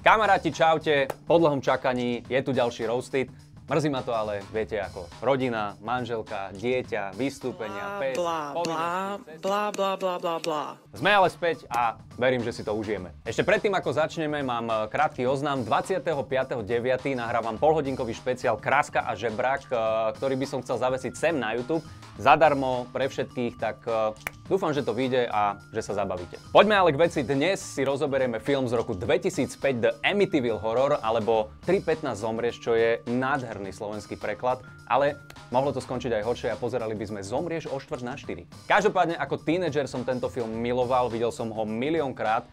Kamaráti, čaute, po dlhom čakaní je tu ďalší Roasted. Mrzí ma to, ale viete ako. Rodina, manželka, dieťa, vystúpenia, pes, povinnosti, Bla. Sme ale späť a verím, že si to užijeme. Ešte predtým, ako začneme, mám krátky oznam. 25.9. nahrávam polhodinkový špeciál Kráska a žebrák, ktorý by som chcel zavesiť sem na YouTube. Zadarmo pre všetkých, tak dúfam, že to vyjde a že sa zabavíte. Poďme ale k veci. Dnes si rozoberieme film z roku 2005 The Amityville Horror, alebo 3:15 zomrieš, čo je nádherný slovenský preklad, ale mohlo to skončiť aj horšie a pozerali by sme Zomrieš o 3:45. Každopádne ako tínedžer som tento film miloval, videl som ho miliónkrát.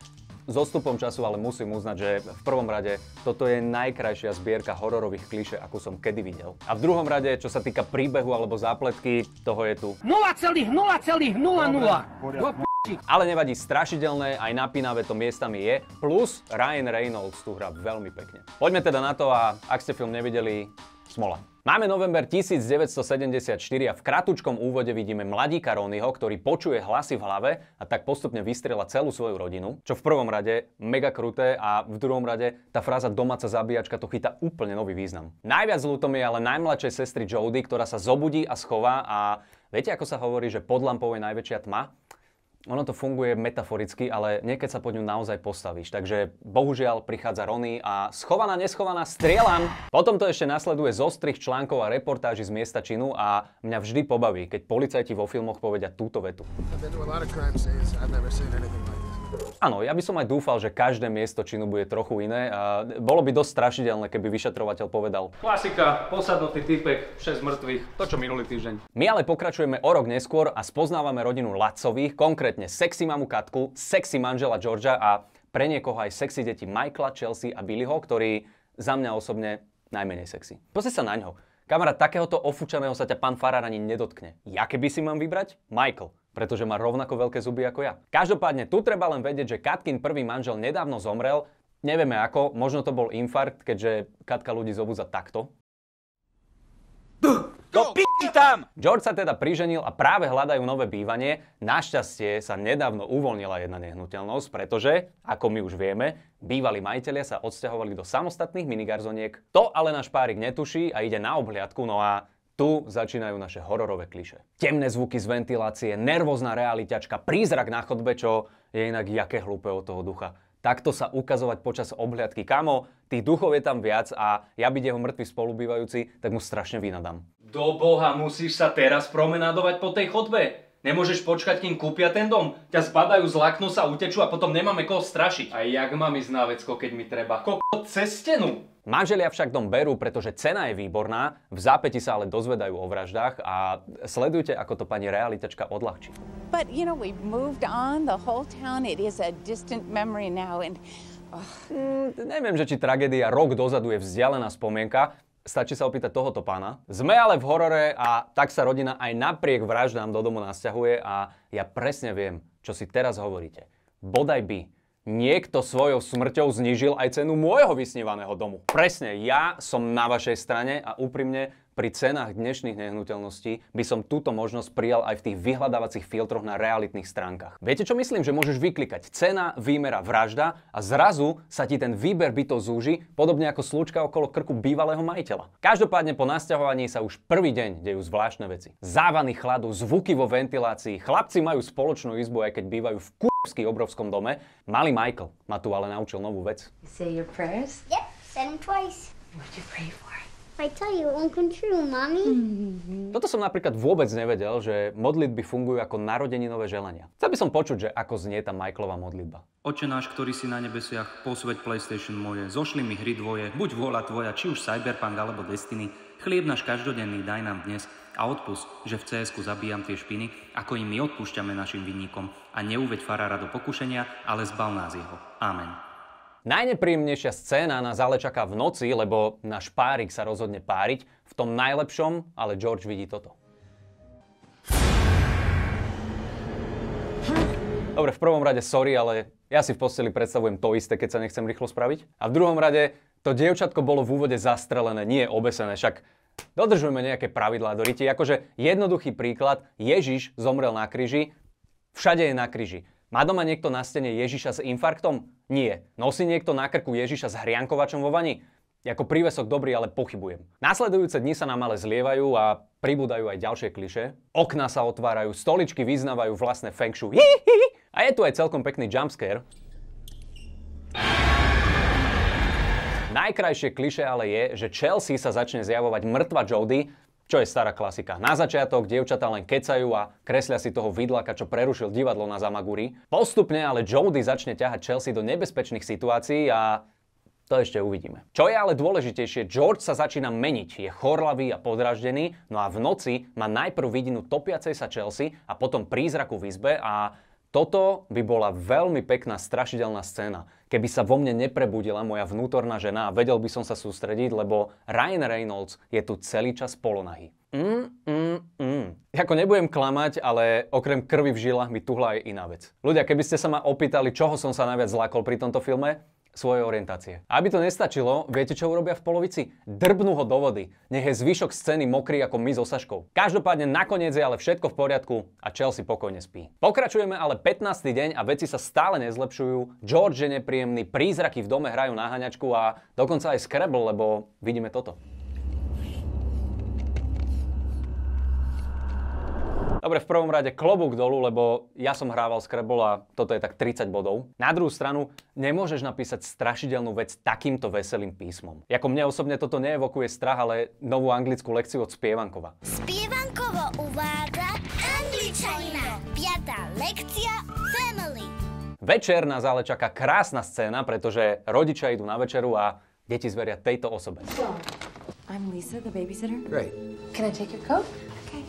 S odstupom času ale musím uznať, že v prvom rade toto je najkrajšia zbierka hororových klišé, akú som kedy videl. A v druhom rade, čo sa týka príbehu alebo zápletky, toho je tu 0,0,00. Ale nevadí, strašidelné, aj napínavé to miestami je, plus Ryan Reynolds tu hrá veľmi pekne. Poďme teda na to a ak ste film nevideli, smola. Máme november 1974 a v kratučkom úvode vidíme mladíka Ronnieho, ktorý počuje hlasy v hlave a tak postupne vystrieľa celú svoju rodinu, čo v prvom rade mega kruté a v druhom rade tá fráza domáca zabíjačka to chytá úplne nový význam. Najviac ľúto mi je ale najmladšej sestry Jodie, ktorá sa zobudí a schová a viete, ako sa hovorí, že pod lampou je najväčšia tma? Ono to funguje metaforicky, ale niekedy sa pod ňu naozaj postavíš. Takže bohužiaľ prichádza Ronnie a schovaná, neschovaná, strieľam. Potom to ešte nasleduje zostrih článkov a reportáží z miesta činu a mňa vždy pobaví, keď policajti vo filmoch povedia túto vetu. Áno, ja by som aj dúfal, že každé miesto činu bude trochu iné a bolo by dosť strašidelné, keby vyšetrovateľ povedal: klasika, posadnutý typek, 6 mŕtvych, to čo minulý týždeň. My ale pokračujeme o rok neskôr a spoznávame rodinu Lacových, konkrétne sexy mamu Katku, sexy manžela Georgia a pre niekoho aj sexy deti Michaela, Chelsea a Billyho, ktorý za mňa osobne najmenej sexy. Pozri sa na ňo. Kamarát, takéhoto ofúčaného sa ťa pán farár ani nedotkne. Ja keby si mám vybrať? Michael, pretože má rovnako veľké zuby ako ja. Každopádne, tu treba len vedieť, že Katkin prvý manžel nedávno zomrel. Nevieme ako, možno to bol infarkt, keďže Katka ľudí zobudza takto. Do p***y tam! George sa teda priženil a práve hľadajú nové bývanie. Našťastie sa nedávno uvoľnila jedna nehnuteľnosť, pretože, ako my už vieme, bývalí majitelia sa odsťahovali do samostatných minigarzoniek. To ale náš párik netuší a ide na obhliadku, no a tu začínajú naše hororové klišé. Temné zvuky z ventilácie, nervózna realiťačka, prízrak na chodbe, čo je inak jaké hlúpe od toho ducha. Takto sa ukazovať počas obhliadky. Kamo, tých duchov je tam viac a ja byť jeho mŕtvy spolubývajúci, tak mu strašne vynadám. Do boha, musíš sa teraz promenádovať po tej chodbe? Nemôžeš počkať, kým kúpia ten dom? Ťa zbadajú, zlaknú sa, utečú a potom nemáme koho strašiť. A jak mám ísť na vecko, keď mi treba? Kokot cez stenu! Manželia však dom berú, pretože cena je výborná, v zápäti sa ale dozvedajú o vraždách a sledujte, ako to pani realitačka odľahčí. But you know, we've moved on, the whole town, it is a distant memory now and Neviem, že či tragédia rok dozadu je vzdialená spomienka, stačí sa opýtať tohoto pána. Sme ale v horore a tak sa rodina aj napriek vraždám do domu nasťahuje a ja presne viem, čo si teraz hovoríte. Bodaj by niekto svojou smrťou znížil aj cenu môjho vysnívaného domu. Presne, ja som na vašej strane a úprimne pri cenách dnešných nehnuteľností by som túto možnosť prijal aj v tých vyhľadávacích filtroch na realitných stránkach. Viete čo myslím? Že môžeš vyklikať cena, výmera, vražda a zrazu sa ti ten výber bytov zúži, podobne ako slúčka okolo krku bývalého majiteľa. Každopádne po nasťahovaní sa už prvý deň dejú zvláštne veci. Závany chladu, zvuky vo ventilácii, chlapci majú spoločnú izbu, aj keď bývajú v obrovskom dome. Malý Michael ma tu ale naučil novú vec. You say your prayers? Yep, said them twice. What'd you pray for? I tell you, it won't come true, Mommy. Toto som napríklad vôbec nevedel, že modlitby fungujú ako narodeninové želania. Chcel by som počuť, že ako znie tá Michaelova modlitba. Oče náš, ktorý si na nebesiach, posväť PlayStation moje, zošli mi hry dvoje, buď vôľa tvoja, či už Cyberpunk alebo Destiny, chlieb náš každodenný daj nám dnes a odpusť, že v CS-ku zabíjam tie špiny, ako im my odpúšťame našim vinníkom a neuveď farára do pokušenia, ale zbav nás jeho. Amen. Najnepríjemnejšia scéna nás ale čaká v noci, lebo náš párik sa rozhodne páriť. V tom najlepšom, ale George vidí toto. Dobre, v prvom rade sorry, ale ja si v posteli predstavujem to isté, keď sa nechcem rýchlo spraviť. A v druhom rade, to dievčatko bolo v úvode zastrelené, nie obesené, však dodržujme nejaké pravidlá do ryti. Akože jednoduchý príklad, Ježiš zomrel na kríži, všade je na kríži. Má doma niekto na stene Ježiša s infarktom? Nie. Nosí niekto na krku Ježiša s hriankovačom vo vani? Ako prívesok dobrý, ale pochybujem. Následujúce dni sa nám ale zlievajú a pribúdajú aj ďalšie klišé. Okná sa otvárajú, stoličky vyznávajú vlastné feng shui. A je tu aj celkom pekný jumpscare. Najkrajšie klišé ale je, že Chelsea sa začne zjavovať mŕtva Jodie, čo je stará klasika. Na začiatok dievčatá len kecajú a kreslia si toho vidlaka, čo prerušil divadlo na Zamaguri. Postupne ale Jodie začne ťahať Chelsea do nebezpečných situácií a to ešte uvidíme. Čo je ale dôležitejšie, George sa začína meniť, je chorlavý a podráždený, no a v noci má najprv vidinu topiacej sa Chelsea a potom prízraku v izbe a toto by bola veľmi pekná strašidelná scéna, keby sa vo mne neprebudila moja vnútorná žena a vedel by som sa sústrediť, lebo Ryan Reynolds je tu celý čas polonahý. Ako nebudem klamať, ale okrem krvi v žilách mi tuhla aj iná vec. Ľudia, keby ste sa ma opýtali, čoho som sa najviac zlákol pri tomto filme, svojej orientácie. Aby to nestačilo, viete čo urobia v polovici? Drbnú ho do vody. Nech je zvyšok scény mokrý ako my so Saškou. Každopádne nakoniec je ale všetko v poriadku a Chelsea pokojne spí. Pokračujeme ale 15. deň a veci sa stále nezlepšujú. George je nepríjemný, prízraky v dome hrajú na haňačku a dokonca aj Scrabble, lebo vidíme toto. Dobre, v prvom rade klobúk dolu, lebo ja som hrával Scrabble a toto je tak 30 bodov. Na druhú stranu, nemôžeš napísať strašidelnú vec takýmto veselým písmom. Ako mne osobne toto neevokuje strach, ale novú anglickú lekciu od Spievankova. Spievankovo uvádza Angličanina. 5. lekcia Family. Večer nás ale čaká krásna scéna, pretože rodičia idú na večeru a deti zveria tejto osobe. I'm Lisa, the babysitter. Great. Can I take your coat? Okay.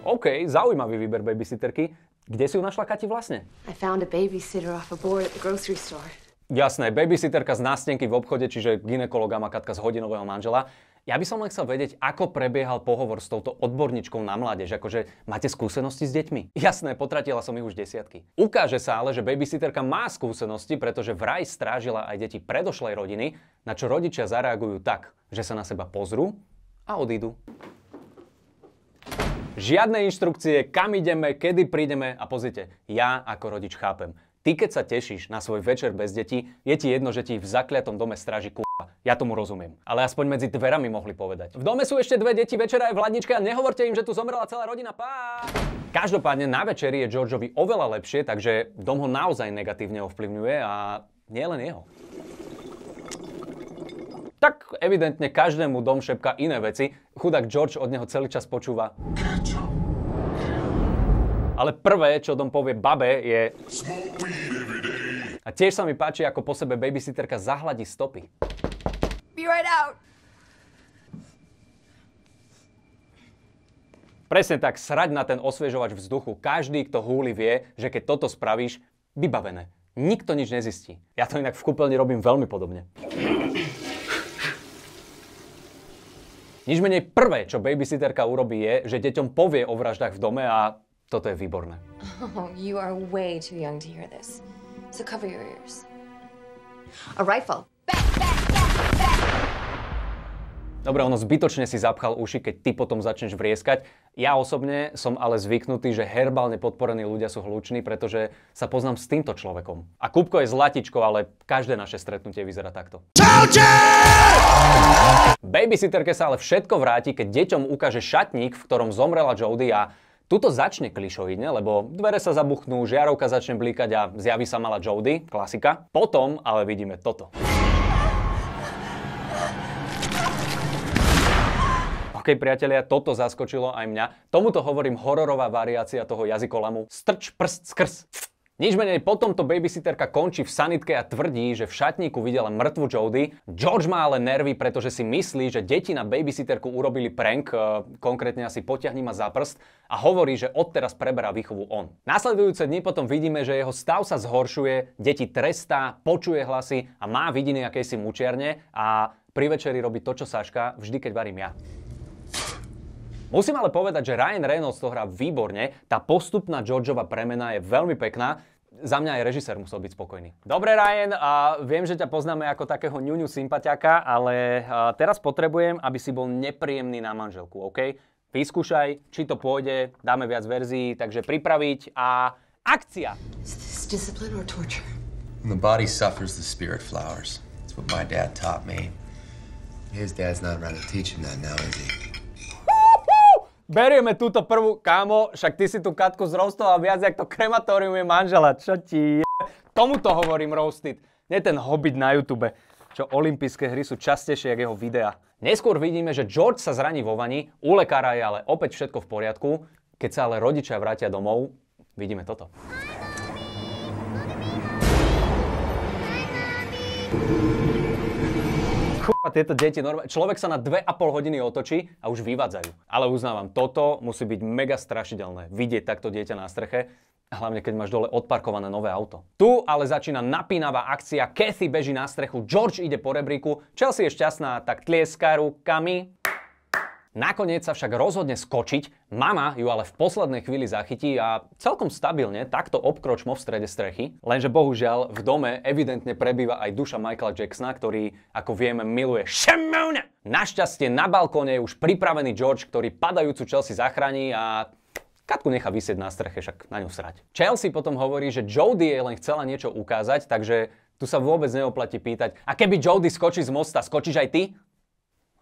OK, zaujímavý výber babysitterky. Kde si ju našla, Kati, vlastne? I found a babysitter off a board at the grocery store. Jasné, babysitterka z nástenky v obchode, čiže gynekologa makatka z hodinového manžela. Ja by som len chcel vedieť, ako prebiehal pohovor s touto odborníčkou na mládež. Akože máte skúsenosti s deťmi? Jasné, potratila som ich už desiatky. Ukáže sa ale, že babysitterka má skúsenosti, pretože vraj strážila aj deti predošlej rodiny, na čo rodičia zareagujú tak, že sa na seba pozrú a odídu. Žiadne inštrukcie, kam ideme, kedy prídeme a pozrite, ja ako rodič chápem. Ty, keď sa tešíš na svoj večer bez detí, je ti jedno, že ti v zakliatom dome stráži k***a. Ja tomu rozumiem. Ale aspoň medzi dverami mohli povedať. V dome sú ešte 2 deti, večera je v ladničke a nehovorte im, že tu zomrela celá rodina. Pá! Každopádne na večeri je Georgeovi oveľa lepšie, takže dom ho naozaj negatívne ovplyvňuje a nie len jeho. Tak evidentne každému dom šepká iné veci. Chudák George od neho celý čas počúva. Ale prvé, čo dom povie babe, je... A tiež sa mi páči, ako po sebe babysitterka zahladí stopy. Be right out. Presne tak, srať na ten osviežovač vzduchu. Každý, kto húli, vie, že keď toto spravíš, vybavené. Nikto nič nezistí. Ja to inak v kúpeľni robím veľmi podobne. Nič menej prvé, čo babysitterka urobí je, že deťom povie o vraždách v dome a toto je výborné. Oh, you are way too young to hear this. So cover your ears. A rifle. Dobre, ono zbytočne si zapchal uši, keď ty potom začneš vrieskať. Ja osobne som ale zvyknutý, že herbálne podporení ľudia sú hluční, pretože sa poznám s týmto človekom. A Kúbko je zlatičko, ale každé naše stretnutie vyzerá takto. Čaute! Babysitterke sa ale všetko vráti, keď deťom ukáže šatník, v ktorom zomrela Jodie a tuto začne klišoidne, lebo dvere sa zabuchnú, žiarovka začne blíkať a zjaví sa malá Jodie, klasika. Potom ale vidíme toto. OK, priatelia, toto zaskočilo aj mňa. Tomuto hovorím hororová variácia toho jazykolamu. Strč prst skrz. Nič menej, potom to babysitterka končí v sanitke a tvrdí, že v šatníku videla mŕtvu Jodie. George má ale nervy, pretože si myslí, že deti na babysitterku urobili prank, konkrétne asi potiahni ma za prst, a hovorí, že odteraz preberá výchovu on. Nasledujúce dni potom vidíme, že jeho stav sa zhoršuje, deti trestá, počuje hlasy a má vidiny akejsi mučiarne a pri večeri robí to, čo Saška, vždy keď varím ja. Musím ale povedať, že Ryan Reynolds to hrá výborne, tá postupná Georgeova premena je veľmi pekná. Za mňa aj režisér musel byť spokojný. Dobre, Ryan, a viem, že ťa poznáme ako takého ňuňu sympatiaka, ale teraz potrebujem, aby si bol nepríjemný na manželku, OK? vyskúšaj, či to pôjde, dáme viac verzií, takže pripraviť a akcia! Is this discipline or torture? When the body suffers, the spirit flowers. That's what my dad taught me. His dad's not around to teach him that now, is he? Berieme túto prvú, kámo, však ty si tú Katku zroastoval viac, jak to krematórium je manžela, čo ti je? Tomuto hovorím roasted, nie ten Hobbit na YouTube, čo olympijské hry sú častejšie, jak jeho videá. Neskôr vidíme, že George sa zraní vo vani, u lekára je ale opäť všetko v poriadku, keď sa ale rodičia vrátia domov, vidíme toto. Tieto deti, človek sa na 2,5 hodiny otočí a už vyvádzajú. Ale uznávam, toto musí byť mega strašidelné, vidieť takto dieťa na streche, hlavne keď máš dole odparkované nové auto. Tu ale začína napínavá akcia, Kathy beží na strechu, George ide po rebríku, Chelsea je šťastná, tak tlieska rukami. Nakoniec sa však rozhodne skočiť, mama ju ale v poslednej chvíli zachytí a celkom stabilne takto obkročmo v strede strechy. Lenže bohužiaľ v dome evidentne prebýva aj duša Michaela Jacksona, ktorý, ako vieme, miluje Shimona. Našťastie na balkóne je už pripravený George, ktorý padajúcu Chelsea zachráni a Katku nechá visieť na streche, však na ňu srať. Chelsea potom hovorí, že Jodie jej len chcela niečo ukázať, takže tu sa vôbec neoplatí pýtať, a keby Jodie skočí z mosta, skočíš aj ty?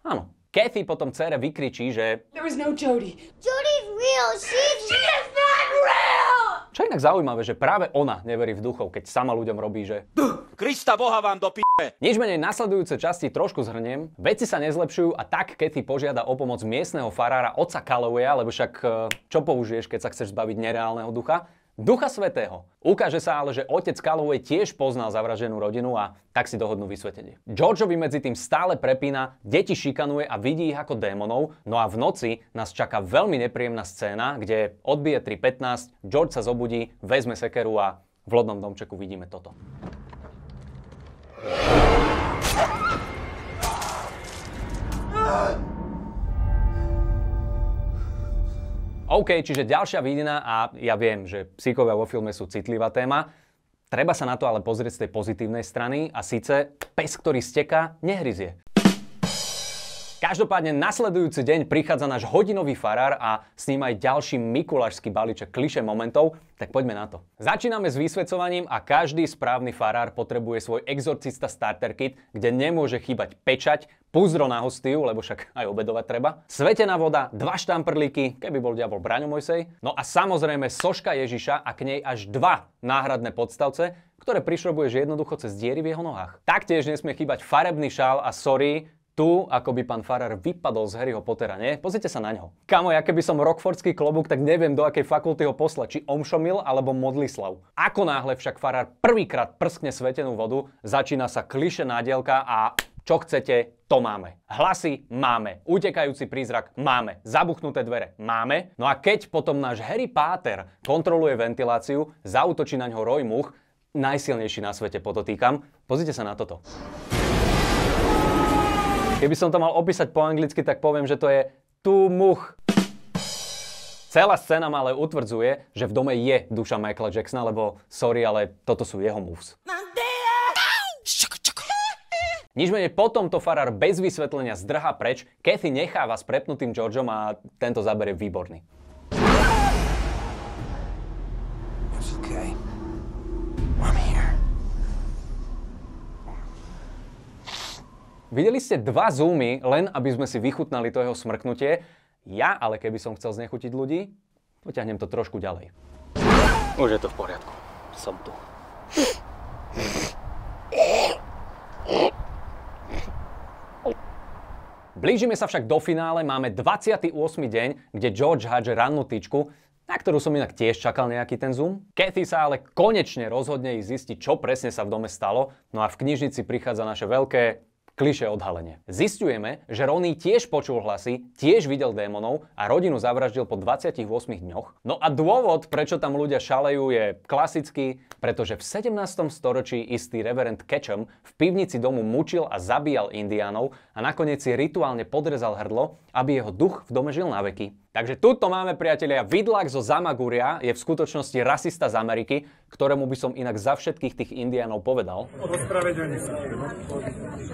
Áno. Kathy potom dcére vykričí, že There was no Jodie. Jodie's real. She is not real. čo je inak zaujímavé, že práve ona neverí v duchov, keď sama ľuďom robí, že Krista Boha vám do p***e! Nič menej nasledujúce časti trošku zhrniem. Veci sa nezlepšujú a tak Kathy požiada o pomoc miestneho farára otca Callowaya, lebo však čo použiješ, keď sa chceš zbaviť nereálneho ducha? Ducha Svätého. Ukáže sa ale, že otec Calloway tiež poznal zavraždenú rodinu a tak si dohodnú vysvetenie. Georgeovi medzi tým stále prepína, deti šikanuje a vidí ich ako démonov, no a v noci nás čaká veľmi nepríjemná scéna, kde odbije 3:15, George sa zobudí, vezme sekeru a v lodnom domčeku vidíme toto. OK, čiže ďalšia vidina a ja viem, že psíkovia vo filme sú citlivá téma. Treba sa na to ale pozrieť z tej pozitívnej strany a síce pes, ktorý steká, nehryzie. Každopádne nasledujúci deň prichádza náš hodinový farár a s ním aj ďalší mikulášsky balíček klišé momentov, tak poďme na to. Začíname s vysvetcovaním a každý správny farár potrebuje svoj exorcista starter kit, kde nemôže chýbať pečať, púzdro na hostiu, lebo však aj obedovať treba, svetená voda, 2 štamprlíky, keby bol diabol Braňo Mojsej, no a samozrejme soška Ježiša a k nej až 2 náhradné podstavce, ktoré prišrobuješ jednoducho cez diery v jeho nohách. Taktiež nesmie chýbať farebný šál a sorry, tu, ako by pán farár vypadol z Harryho Pottera, nie? Pozrite sa na ňo. Kamo, ja keby som rockfordský klobúk, tak neviem, do akej fakulty ho poslať, či Omšomil alebo Modlislav. Ako náhle však farár prvýkrát prskne svetenú vodu, začína sa klišé nádielka a čo chcete, to máme. Hlasy máme, utekajúci prízrak máme, zabuchnuté dvere máme. No a keď potom náš Harry Potter kontroluje ventiláciu, zaútočí na ňo Roy Much, najsilnejší na svete podotýkam, pozrite sa na toto. Keby som to mal opísať po anglicky, tak poviem, že to je tu much. Celá scéna ma ale utvrdzuje, že v dome je duša Michaela Jacksona, lebo sorry, ale toto sú jeho moves. Nič menej potom to farár bez vysvetlenia zdrhá preč, Kathy necháva s prepnutým Georgeom a tento záber je výborný. Okay. I'm here. Videli ste 2 zoomy, len aby sme si vychutnali to jeho smrknutie. Ja, ale keby som chcel znechutiť ľudí, potiahnem to trošku ďalej. Už je to v poriadku. Som tu. Blížime sa však do finále, máme 28. deň, kde George hádže rannú tyčku, na ktorú som inak tiež čakal nejaký ten zoom. Kathy sa ale konečne rozhodne ísť zistiť, čo presne sa v dome stalo, no a v knižnici prichádza naše veľké klišé odhalenie. Zisťujeme, že Ronny tiež počul hlasy, tiež videl démonov a rodinu zavraždil po 28 dňoch. No a dôvod, prečo tam ľudia šalejú, je klasický, pretože v 17. storočí istý reverend Ketchum v pivnici domu mučil a zabíjal indiánov a nakoniec si rituálne podrezal hrdlo, aby jeho duch v dome žil na veky. Takže tuto máme, priatelia, vidlak zo Zamaguria je v skutočnosti rasista z Ameriky, ktorému by som inak za všetkých tých Indiánov povedal. Ospravedlni sa.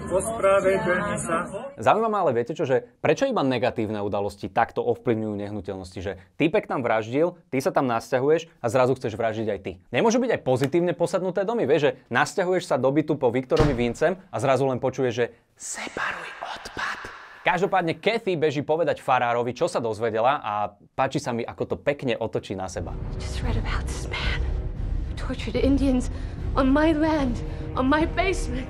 Ospravedlni sa. Zaujímavé, ale viete čo, že prečo iba negatívne udalosti takto ovplyvňujú nehnuteľnosti? Že týpek tam vraždil, ty sa tam nasťahuješ a zrazu chceš vraždiť aj ty. Nemôžu byť aj pozitívne posadnuté domy, vieš, že nasťahuješ sa do bytu po Viktorovi Vincem a zrazu len počuješ, že separuj odpad. Každopádne Kathy beží povedať farárovi, čo sa dozvedela a páči sa mi, ako to pekne otočí na seba. Just read about this man who tortured Indians on my land, on my basement.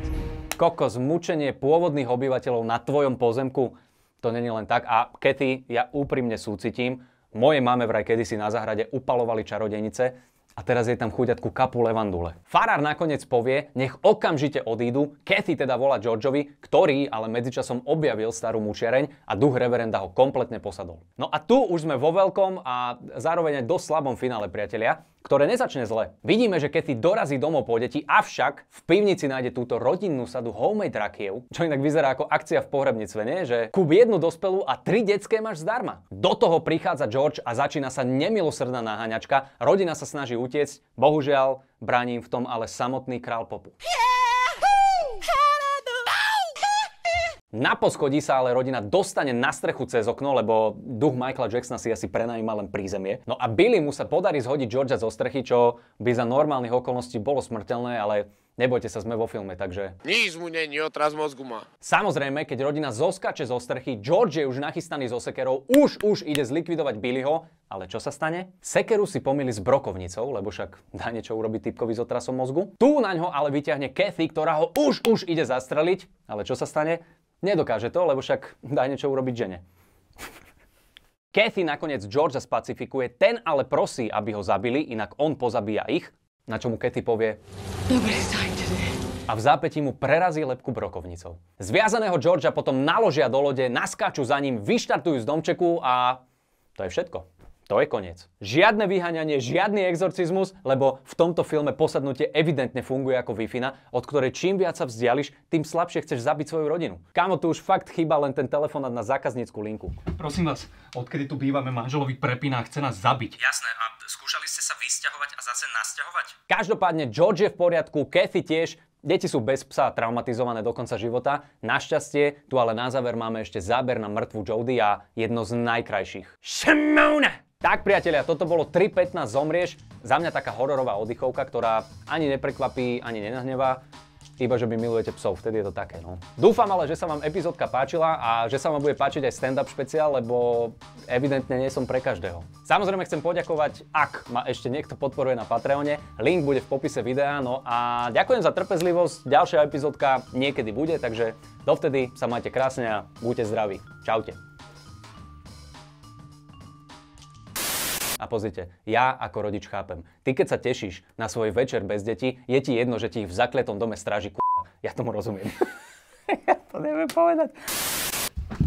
Kokos, mučenie pôvodných obyvateľov na tvojom pozemku, to není len tak. A Kathy, ja úprimne súcitím, mojej mame vraj kedysi na záhrade upalovali čarodejnice, a teraz je tam chuďatku kapu levandule. Farár nakoniec povie, nech okamžite odídu, Kathy teda volá Georgeovi, ktorý ale medzičasom objavil starú mučiareň a duch reverenda ho kompletne posadol. No a tu už sme vo veľkom a zároveň aj dosť slabom finále, priatelia, ktoré nezačne zle. Vidíme, že Kathy dorazí domov po deti, avšak v pivnici nájde túto rodinnú sadu homemade rakiev, čo inak vyzerá ako akcia v pohrebníctve, nie? Že kúp jednu dospelú a 3 detské máš zdarma. Do toho prichádza George a začína sa nemilosrdná naháňačka, rodina sa snaží utiecť, bohužiaľ, bráni im v tom ale samotný král popu. Na poschodí sa ale rodina dostane na strechu cez okno, lebo duch Michaela Jacksona si asi prenajíma len prízemie. No a Billy mu sa podarí zhodiť Georgea zo strechy, čo by za normálnych okolností bolo smrteľné, ale nebojte sa, sme vo filme, takže... Nič mu není, otraz mozgu má. Samozrejme, keď rodina zoskače zo strechy, George je už nachystaný so sekerou, už ide zlikvidovať Billyho, ale čo sa stane? Sekeru si pomýli s brokovnicou, lebo však dá niečo urobiť typkovi s otrasom mozgu. Tu naňho ale vyťahne Kathy, ktorá ho už ide zastreliť, ale čo sa stane? Nedokáže to, lebo však dá niečo urobiť žene. Kathy nakoniec Georgea spacifikuje, ten ale prosí, aby ho zabili, inak on pozabíja ich, na čo mu Kathy povie a v zápätí mu prerazí lebku brokovnicou. Zviazaného Georgea potom naložia do lode, naskáču za ním, vyštartujú z domčeku a to je všetko. To je koniec. Žiadne vyháňanie, žiadny exorcizmus, lebo v tomto filme posadnutie evidentne funguje ako Wi-Fi, od ktorej čím viac sa vzdiališ, tým slabšie chceš zabiť svoju rodinu. Kámo, tu už fakt chýba len ten telefonát na zákaznícku linku. Prosím vás, odkedy tu bývame, manželovi prepína a chce nás zabiť. Jasné, a skúšali ste sa vysťahovať a zase nasťahovať? Každopádne George je v poriadku, Kathy tiež. Deti sú bez psa traumatizované do konca života. Našťastie, tu ale na záver máme ešte záber na mŕtvu Jodie a jedno z najkrajších. Šimona! Tak priatelia, toto bolo 3.15 zomrieš. Za mňa taká hororová oddychovka, ktorá ani neprekvapí, ani nenahnevá. Iba, že by milujete psov, vtedy je to také, no. Dúfam ale, že sa vám epizódka páčila a že sa vám bude páčiť aj stand-up špeciál, lebo evidentne nie som pre každého. Samozrejme chcem poďakovať, ak ma ešte niekto podporuje na Patreone. Link bude v popise videa, no a ďakujem za trpezlivosť. Ďalšia epizódka niekedy bude, takže dovtedy sa majte krásne a buďte zdraví. Čaute. A pozrite, ja ako rodič chápem. Ty keď sa tešíš na svoj večer bez detí, je ti jedno, že ti ich v zakletom dome stráži k***a. Ja tomu rozumiem. Ja to neviem povedať.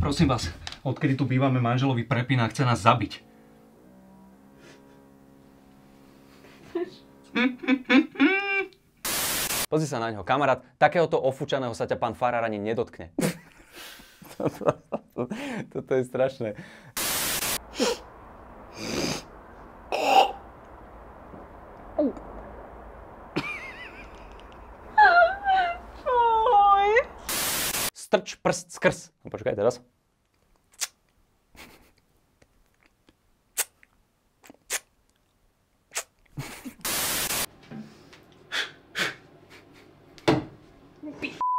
Prosím vás, odkedy tu bývame, manželovi prepína a chce nás zabiť. Pozri sa na ňo, kamarát, takéhoto ofúčaného sa ťa pán farár ani nedotkne. Toto je strašné. Strč prst skrz. Počkaj teraz.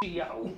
Jau.